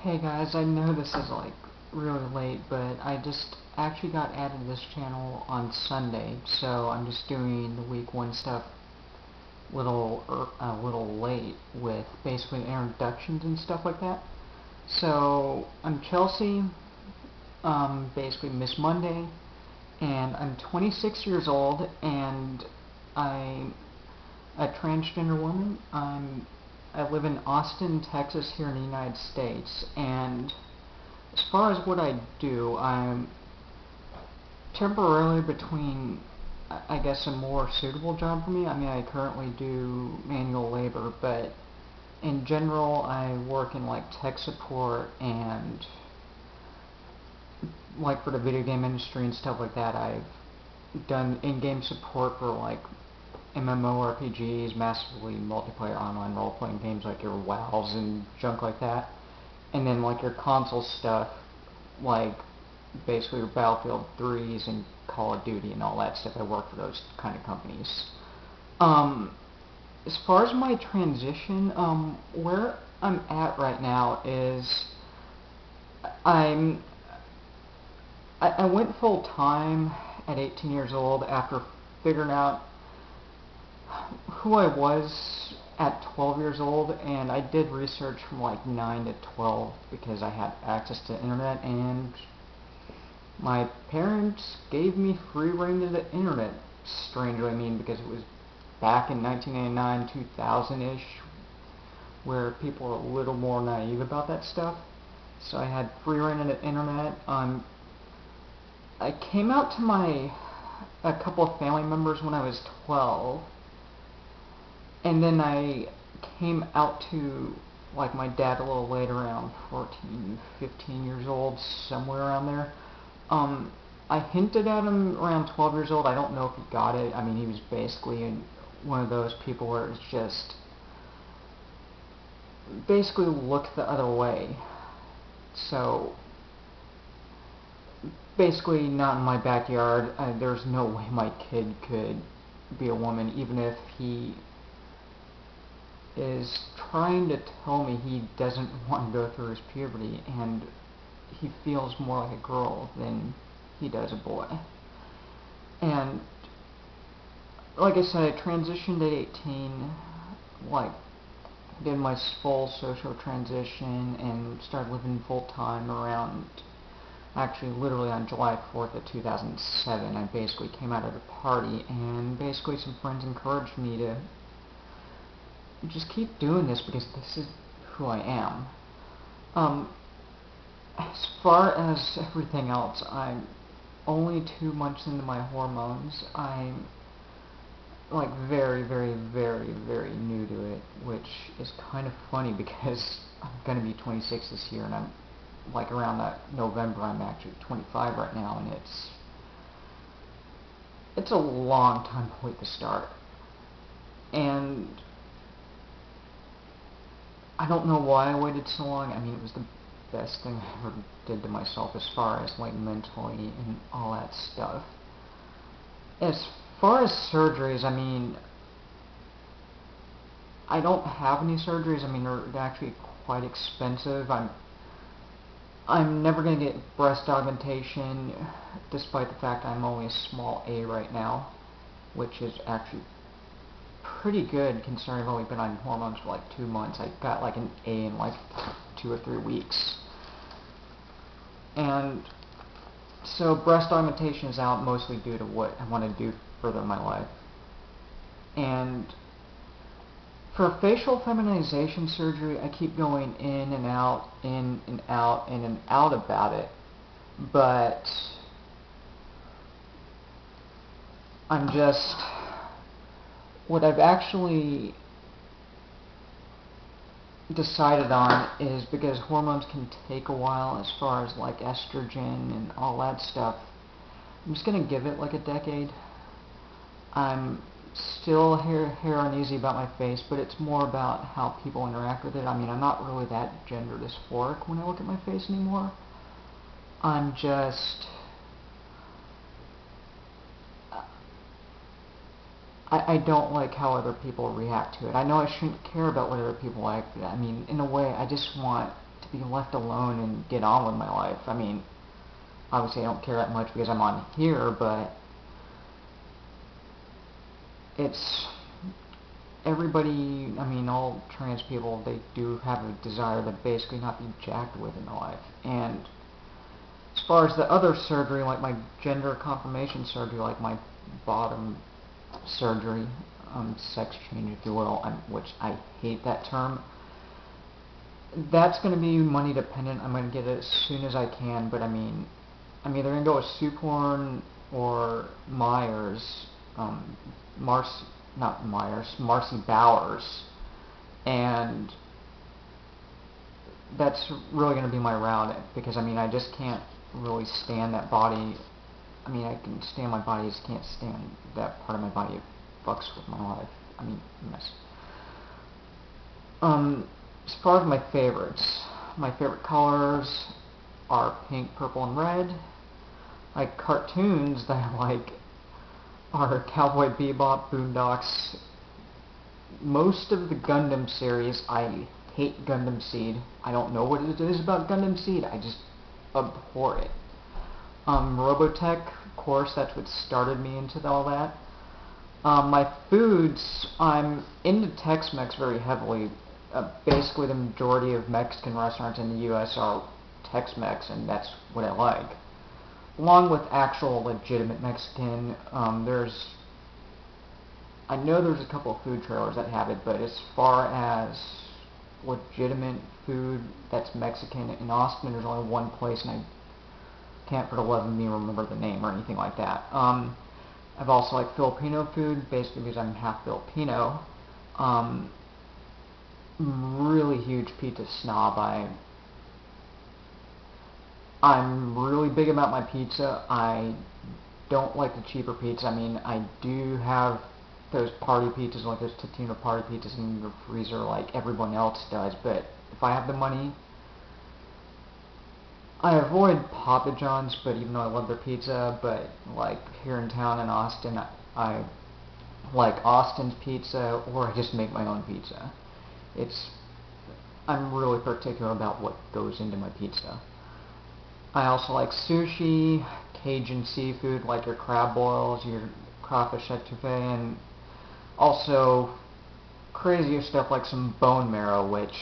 Hey guys, I know this is like really late, but I just actually got added to this channel on Sunday, so I'm just doing the week one stuff a little late with basically introductions and stuff like that. So I'm Chelsea, basically Miss Monday, and I'm 26 years old, and I'm a transgender woman. I live in Austin, Texas, here in the United States, and as far as what I do, I'm temporarily between, I guess, a more suitable job for me. I mean, I currently do manual labor, but in general, I work in like tech support and like for the video game industry and stuff like that. I've done in-game support for like MMORPGs, massively multiplayer online role-playing games like your WoWs and junk like that. And then like your console stuff, like basically your Battlefield 3s and Call of Duty and all that stuff. I work for those kind of companies. As far as my transition, where I'm at right now is I'm I went full time at 18 years old after figuring out who I was at 12 years old, and I did research from like 9 to 12 because I had access to the internet, and my parents gave me free reign to the internet, strangely, I mean, because it was back in 1999, 2000-ish, where people were a little more naive about that stuff. So I had free reign to the internet. I came out to a couple of family members when I was 12, and then I came out to like my dad a little later, around 14, 15 years old, somewhere around there. I hinted at him around 12 years old. I don't know if he got it. I mean, he was basically one of those people where it's just basically look the other way. So basically not in my backyard. There's no way my kid could be a woman, even if he is trying to tell me he doesn't want to go through his puberty and he feels more like a girl than he does a boy. And like I said, I transitioned at 18, like did my full social transition and started living full time around, actually literally on July 4th of 2007. I basically came out at a party, and basically some friends encouraged me to just keep doing this because this is who I am. As far as everything else, I'm only 2 months into my hormones. I'm like very, very, very, very new to it, which is kind of funny because I'm gonna be 26 this year, and I'm like around that November. I'm actually 25 right now, and it's a long time to wait to start. And I don't know why I waited so long. I mean, it was the best thing I ever did to myself as far as like mentally and all that stuff. As far as surgeries, I mean, I don't have any surgeries. I mean, they're actually quite expensive. I'm never going to get breast augmentation, despite the fact I'm only a small A right now, which is actually pretty good considering I've only been on hormones for like 2 months. I got like an A in like 2 or 3 weeks. And so breast augmentation is out mostly due to what I want to do further in my life. And for facial feminization surgery, I keep going in and out, in and out, in and out about it. But I'm just, what I've actually decided on is, because hormones can take a while as far as like estrogen and all that stuff, I'm just going to give it like a decade. I'm still hair uneasy about my face, but it's more about how people interact with it. I mean, I'm not really that gender dysphoric when I look at my face anymore. I'm just, I don't like how other people react to it. I know I shouldn't care about what other people like, but I mean, in a way, I just want to be left alone and get on with my life. I mean, obviously I don't care that much because I'm on here, but it's everybody, I mean, all trans people, they do have a desire to basically not be jacked with in their life. And as far as the other surgery, like my gender confirmation surgery, like my bottom surgery, sex change, if you will, which I hate that term, that's going to be money dependent. I'm going to get it as soon as I can, but I mean, I'm either going to go with Suporn or Myers, Marcy Bowers, and that's really going to be my route, because I mean, I just can't really stand that body. I mean, I can stand my body, I just can't stand that part of my body. It fucks with my life. I mean, mess. As far as my favorite colors are pink, purple, and red. Like cartoons that I like are Cowboy Bebop, Boondocks. Most of the Gundam series, I hate Gundam Seed. I don't know what it is about Gundam Seed, I just abhor it. Robotech, of course, that's what started me into all that. My foods, I'm into Tex-Mex very heavily. Basically the majority of Mexican restaurants in the US are Tex-Mex, and that's what I like. Along with actual legitimate Mexican, I know there's a couple of food trailers that have it, but as far as legitimate food that's Mexican in Austin, there's only one place, and I can't for the love of me remember the name or anything like that. I've also liked Filipino food, basically because I'm half Filipino. Really huge pizza snob. I'm really big about my pizza. I don't like the cheaper pizza. I mean, I do have those party pizzas, like those Totino party pizzas in the freezer like everyone else does, but if I have the money, I avoid Papa John's, but even though I love their pizza, but like here in town in Austin, I like Austin's pizza, or I just make my own pizza. I'm really particular about what goes into my pizza. I also like sushi, Cajun seafood, like your crab boils, your crawfish etouffee, and also crazier stuff like some bone marrow, which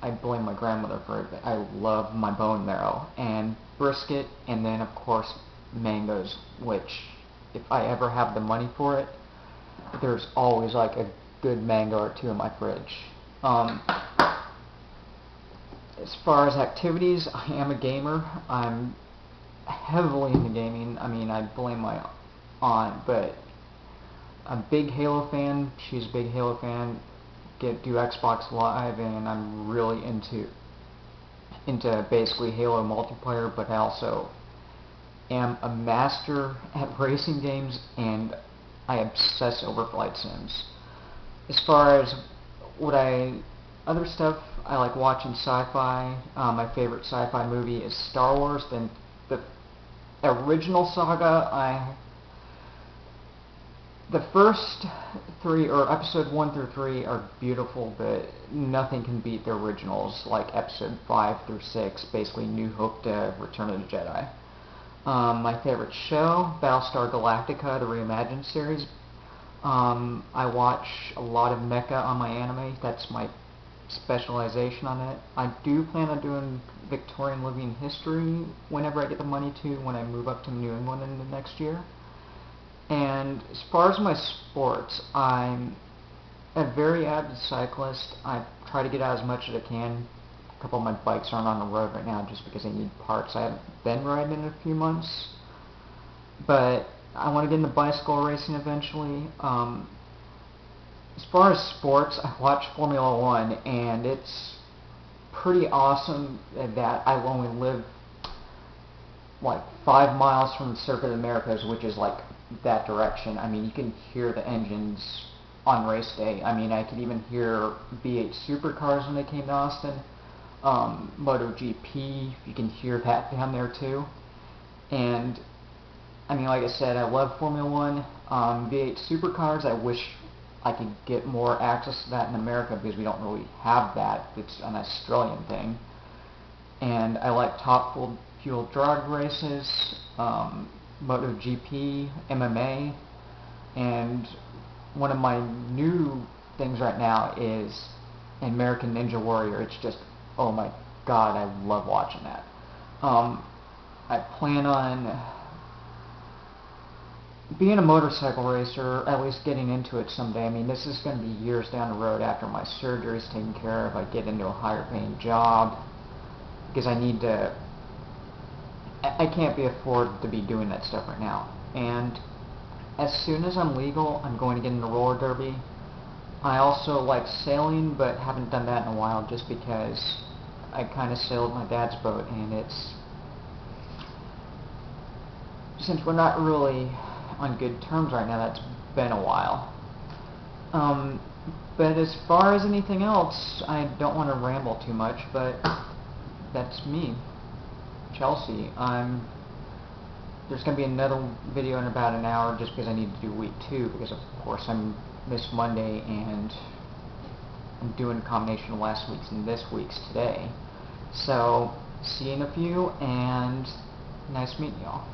I blame my grandmother for it, but I love my bone marrow, and brisket, and then of course mangoes, which if I ever have the money for it, there's always like a good mango or two in my fridge. As far as activities, I am a gamer. I'm heavily into gaming. I mean, I blame my aunt, but I'm a big Halo fan. She's a big Halo fan. Do Xbox Live, and I'm really into basically Halo multiplayer, but I also am a master at racing games, and I obsess over flight sims. As far as other stuff, I like watching sci-fi. My favorite sci-fi movie is Star Wars. Then the original saga, the first three, or episode 1 through 3, are beautiful, but nothing can beat the originals, like episode 5 through 6, basically New Hope to Return of the Jedi. My favorite show, Battlestar Galactica, the reimagined series. I watch a lot of mecha on my anime. That's my specialization on it. I do plan on doing Victorian living history whenever I get the money to, when I move up to New England in the next year. And as far as my sports, I'm a very avid cyclist. I try to get out as much as I can. A couple of my bikes aren't on the road right now just because they need parts. I haven't been riding in a few months, but I want to get into bicycle racing eventually. As far as sports, I watch Formula One, and it's pretty awesome that I only live like 5 miles from the Circuit of the Americas, which is like that direction. I mean, you can hear the engines on race day. I mean, I could even hear V8 supercars when they came to Austin. MotoGP, you can hear that down there too. And I mean, like I said, I love Formula One. V8 supercars, I wish I could get more access to that in America, because we don't really have that. It's an Australian thing. and I like top fuel drag races, MotoGP, MMA, and one of my new things right now is American Ninja Warrior. It's just, oh my god, I love watching that. I plan on being a motorcycle racer, at least getting into it someday. I mean, this is going to be years down the road after my surgery is taken care of. I get into a higher paying job, because I need to, I can't be afforded to be doing that stuff right now. And as soon as I'm legal, I'm going to get into roller derby. I also like sailing, but haven't done that in a while just because I kind of sailed my dad's boat, and it's, since we're not really on good terms right now, that's been a while. But as far as anything else, I don't want to ramble too much, but that's me, Chelsea. There's going to be another video in about an hour just because I need to do week 2, because of course I missed Monday, and I'm doing a combination of last week's and this week's today. So, see you in a few, and nice meeting y'all.